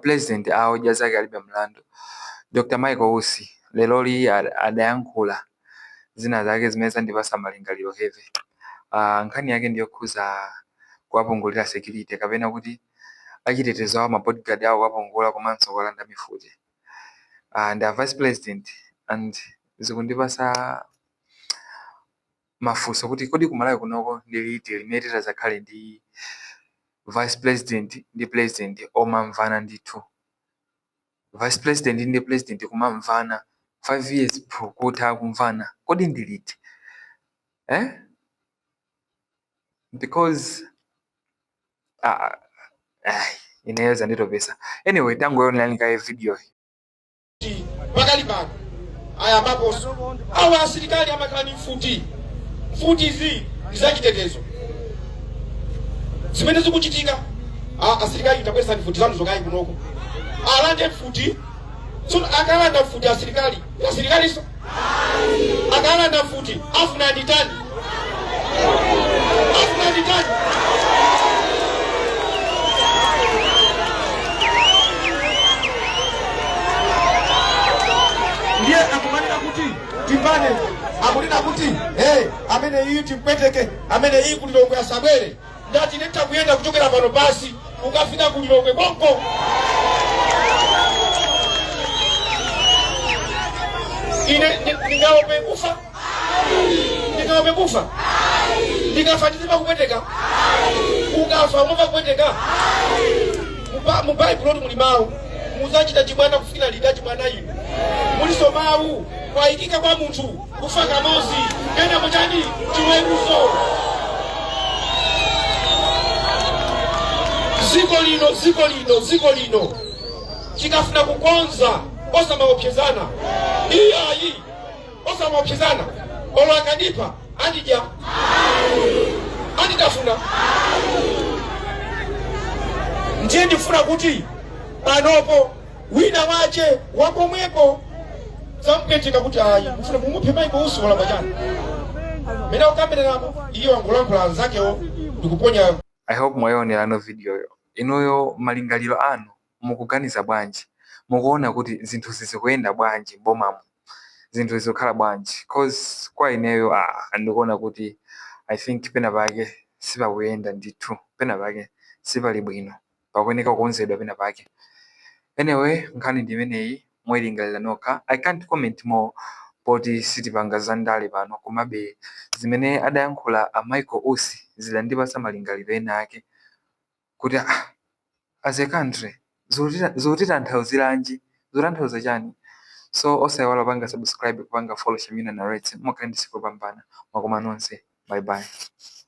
President hoja zake alibe mlandu. Dr. Michael Ussi leloli adayankhula zina zake zimene zandipasa malingaliro heavy. Nkhani yake ndiyokhuza kuwapungulira security kapena kuti achitetezo awo mabodyguard awo kuwapungula komanso kulanda mifuti. And vice president and zikundipasa mafunso kuti kodi kumalawi kunoko ndiliti limene titazakhale ndi vice president ndi president omamvana ndithu. Vice president ndi president kumamvana 5 years kutha kumvana kodi ndiliti because inaweza nditopesa. Anyway, tangoyonera video pakali pano aya ambapo awa asilikali amakhala ni mfuti izi zachitetezo zimene zikuchitika. Asilikali itabwesa ni mfuti zanu zokayi kunoko alande mfuti so akalanda mfuti asilikali so akalanda mfuti afuna nditani ndiye akumanira kuti timbane akulina kuti amene iyi timpweteke amene iyi kulilongwe asabwere ndati netta kuyenda kuchokera pano basi ukafika kulilongwe konko. Ine ndingaope kufa ndingafatizima kupweteka ukafa umova kupweteka mubaibulo muli mawu muzachita chibwana kufikira lida chibwana ino mulisomawu kwayikika kwa munthu kufa kamozi kena muchani chiweruzo. Ziko lino chikafuna kukonza osamaopsezana iyayi osamaopsezana olwakanipa andija anditafuna ndiye ndifuna kuti panopo wina wache wapomwepo zamupeteka kuti ayi mufuna mumuphe Michael Ussi wala pachana mena ukambenerapo iyo angulankhula anzakewo ndikuponya. I hope mwayonera video yo inoyo malingaliro anu mukuganiza bwanji, mukuona kuti zinthu zizikuyenda bwanji bomamu, zinthu zizokhala bwanji cause kwa ineyo ndikuona kuti I think pena pake sipakuyenda ndithu, pena pake sipali bwino, pakuyeneka kukonzedwa pena pake. Anyway, nkhani ndimeneyi mwayilingalira nokha. I can't comment more poti sitipanga zandale pano komabe zimene adayankhula Michael Ussi zidandipasa malingaliro ena ake kuti as a country zotitanthauzira chani. So osaiwala panga subscribe, kupanga follow Shamina Narrates. Mukhale ndi tsiku lopambana. Mwakoma nonse. Bye bye.